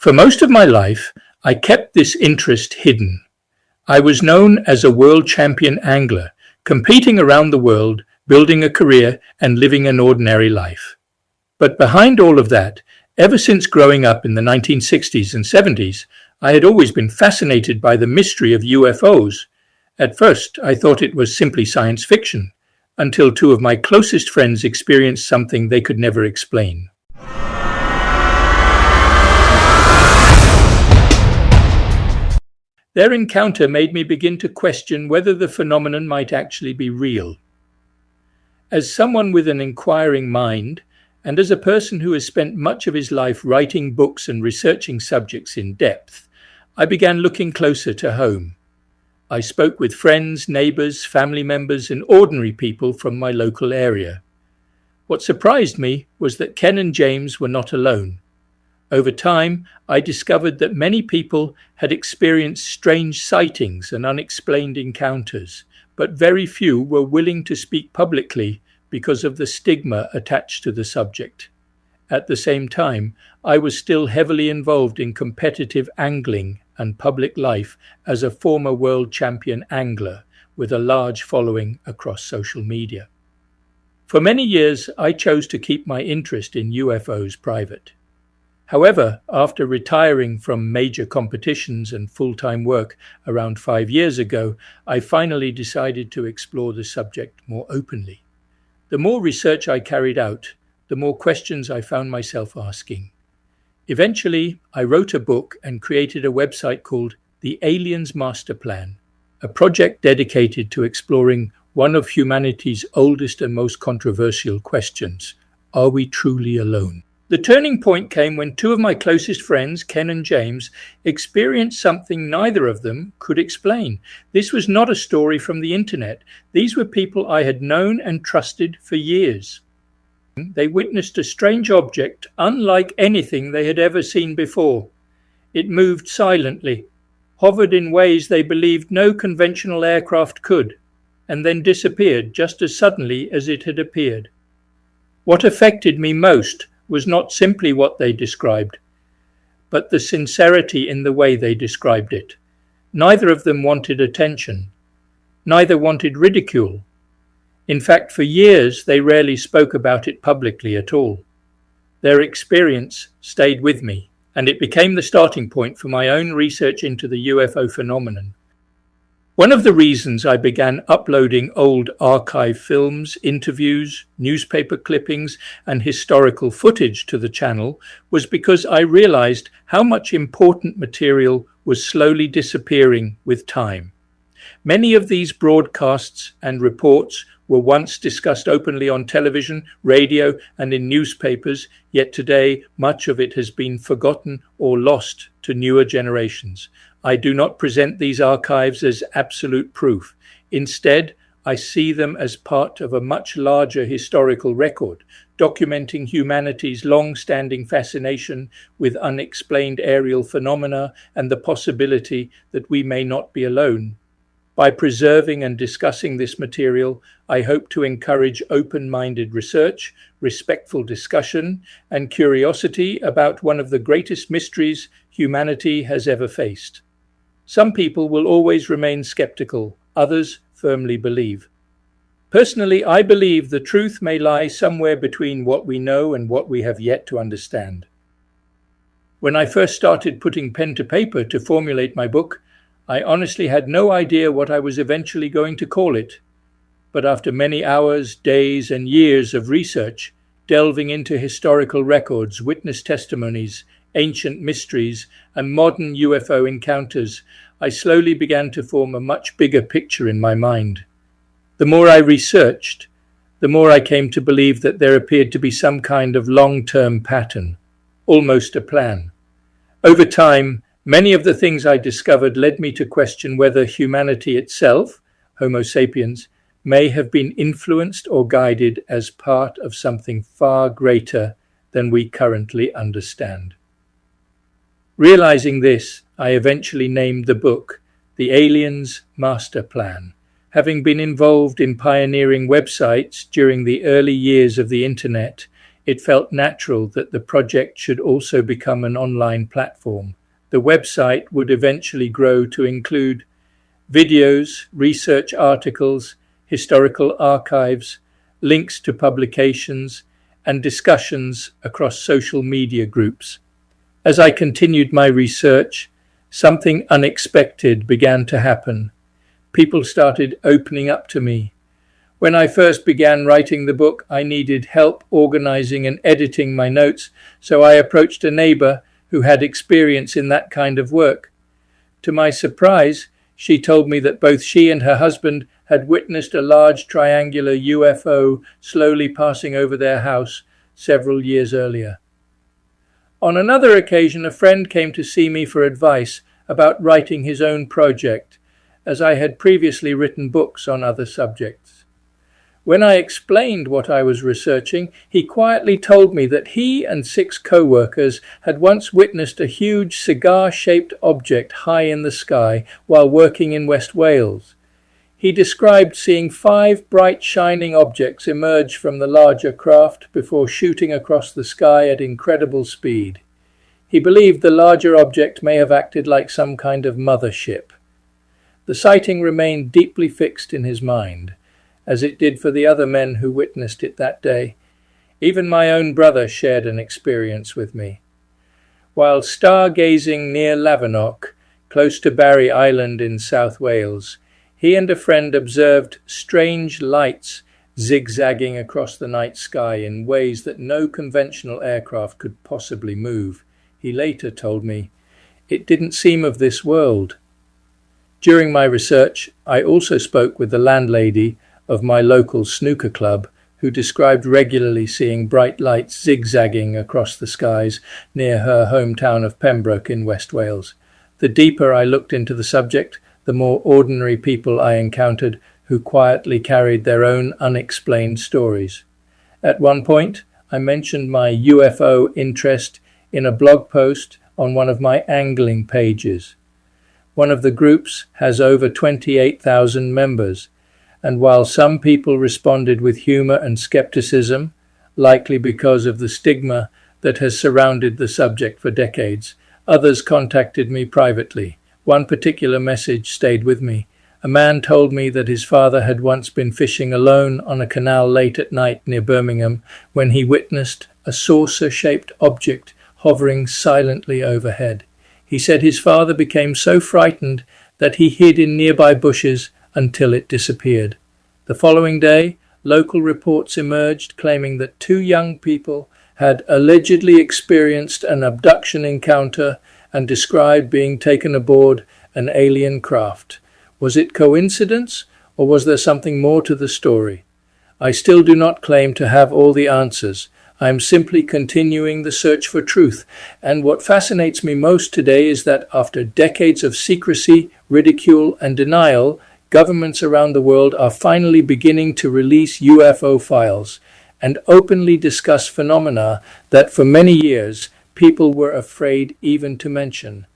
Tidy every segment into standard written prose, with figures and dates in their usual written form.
For most of my life, I kept this interest hidden. I was known as a world champion angler, competing around the world, building a career, and living an ordinary life. But behind all of that, ever since growing up in the 1960s and 70s, I had always been fascinated by the mystery of UFOs. At first, I thought it was simply science fiction, until two of my closest friends experienced something they could never explain. Their encounter made me begin to question whether the phenomenon might actually be real. As someone with an inquiring mind, and as a person who has spent much of his life writing books and researching subjects in depth, I began looking closer to home. I spoke with friends, neighbors, family members, and ordinary people from my local area. What surprised me was that Ken and James were not alone. Over time, I discovered that many people had experienced strange sightings and unexplained encounters, but very few were willing to speak publicly because of the stigma attached to the subject. At the same time, I was still heavily involved in competitive angling and public life as a former world champion angler with a large following across social media. For many years, I chose to keep my interest in UFOs private. However, after retiring from major competitions and full-time work around 5 years ago, I finally decided to explore the subject more openly. The more research I carried out, the more questions I found myself asking. Eventually, I wrote a book and created a website called The Aliens Master Plan, a project dedicated to exploring one of humanity's oldest and most controversial questions: are we truly alone? The turning point came when two of my closest friends, Ken and James, experienced something neither of them could explain. This was not a story from the internet. These were people I had known and trusted for years. They witnessed a strange object unlike anything they had ever seen before. It moved silently, hovered in ways they believed no conventional aircraft could, and then disappeared just as suddenly as it had appeared. What affected me most was not simply what they described, but the sincerity in the way they described it. Neither of them wanted attention. Neither wanted ridicule. In fact, for years, they rarely spoke about it publicly at all. Their experience stayed with me, and it became the starting point for my own research into the UFO phenomenon. One of the reasons I began uploading old archive films, interviews, newspaper clippings, and historical footage to the channel was because I realized how much important material was slowly disappearing with time. Many of these broadcasts and reports were once discussed openly on television, radio, and in newspapers, yet today much of it has been forgotten or lost to newer generations. I do not present these archives as absolute proof. Instead, I see them as part of a much larger historical record, documenting humanity's long-standing fascination with unexplained aerial phenomena and the possibility that we may not be alone. By preserving and discussing this material, I hope to encourage open-minded research, respectful discussion, and curiosity about one of the greatest mysteries humanity has ever faced. Some people will always remain skeptical, others firmly believe. Personally, I believe the truth may lie somewhere between what we know and what we have yet to understand. When I first started putting pen to paper to formulate my book, I honestly had no idea what I was eventually going to call it. But after many hours, days, and years of research, delving into historical records, witness testimonies, ancient mysteries, and modern UFO encounters, I slowly began to form a much bigger picture in my mind. The more I researched, the more I came to believe that there appeared to be some kind of long-term pattern, almost a plan. Over time, many of the things I discovered led me to question whether humanity itself, Homo sapiens, may have been influenced or guided as part of something far greater than we currently understand. Realizing this, I eventually named the book The Aliens Master Plan. Having been involved in pioneering websites during the early years of the internet, it felt natural that the project should also become an online platform. The website would eventually grow to include videos, research articles, historical archives, links to publications, and discussions across social media groups. As I continued my research, something unexpected began to happen. People started opening up to me. When I first began writing the book, I needed help organizing and editing my notes, so I approached a neighbor who had experience in that kind of work. To my surprise, she told me that both she and her husband had witnessed a large triangular UFO slowly passing over their house several years earlier. On another occasion, a friend came to see me for advice about writing his own project, as I had previously written books on other subjects. When I explained what I was researching, he quietly told me that he and 6 co-workers had once witnessed a huge cigar-shaped object high in the sky while working in West Wales. He described seeing 5 bright shining objects emerge from the larger craft before shooting across the sky at incredible speed. He believed the larger object may have acted like some kind of mothership. The sighting remained deeply fixed in his mind, as it did for the other men who witnessed it that day. Even my own brother shared an experience with me. While stargazing near Lavernock, close to Barry Island in South Wales, he and a friend observed strange lights zigzagging across the night sky in ways that no conventional aircraft could possibly move. He later told me, "It didn't seem of this world." During my research, I also spoke with the landlady of my local snooker club, who described regularly seeing bright lights zigzagging across the skies near her hometown of Pembroke in West Wales. The deeper I looked into the subject, the more ordinary people I encountered who quietly carried their own unexplained stories. At one point, I mentioned my UFO interest in a blog post on one of my angling pages. One of the groups has over 28,000 members, and while some people responded with humor and skepticism, likely because of the stigma that has surrounded the subject for decades, others contacted me privately. One particular message stayed with me. A man told me that his father had once been fishing alone on a canal late at night near Birmingham when he witnessed a saucer-shaped object hovering silently overhead. He said his father became so frightened that he hid in nearby bushes until it disappeared. The following day, local reports emerged claiming that 2 young people had allegedly experienced an abduction encounter and described being taken aboard an alien craft. Was it coincidence, or was there something more to the story? I still do not claim to have all the answers. I am simply continuing the search for truth, and what fascinates me most today is that after decades of secrecy, ridicule, and denial, governments around the world are finally beginning to release UFO files and openly discuss phenomena that for many years people were afraid even to mention.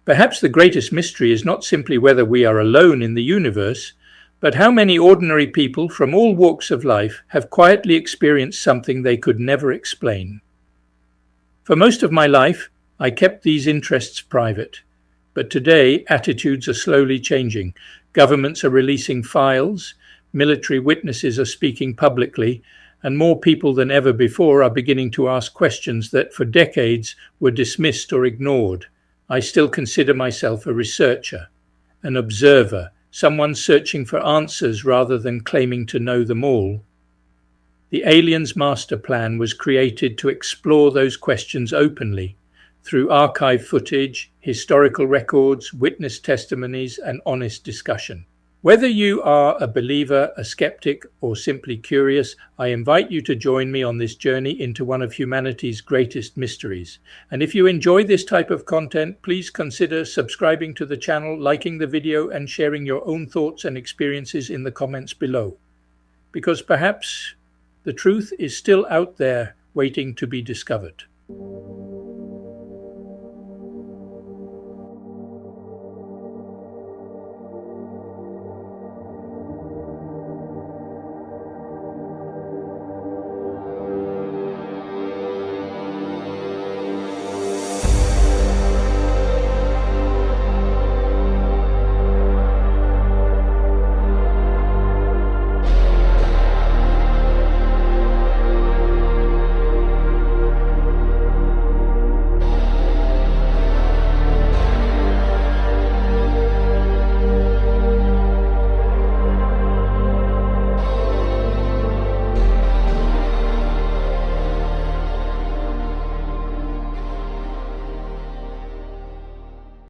Perhaps the greatest mystery is not simply whether we are alone in the universe, but how many ordinary people from all walks of life have quietly experienced something they could never explain. For most of my life, I kept these interests private. But today, attitudes are slowly changing. Governments are releasing files, military witnesses are speaking publicly, and more people than ever before are beginning to ask questions that for decades were dismissed or ignored. I still consider myself a researcher, an observer, someone searching for answers rather than claiming to know them all. The Aliens Master Plan was created to explore those questions openly, through archive footage, historical records, witness testimonies, and honest discussion. Whether you are a believer, a skeptic, or simply curious, I invite you to join me on this journey into one of humanity's greatest mysteries. And if you enjoy this type of content, please consider subscribing to the channel, liking the video, and sharing your own thoughts and experiences in the comments below. Because perhaps the truth is still out there waiting to be discovered.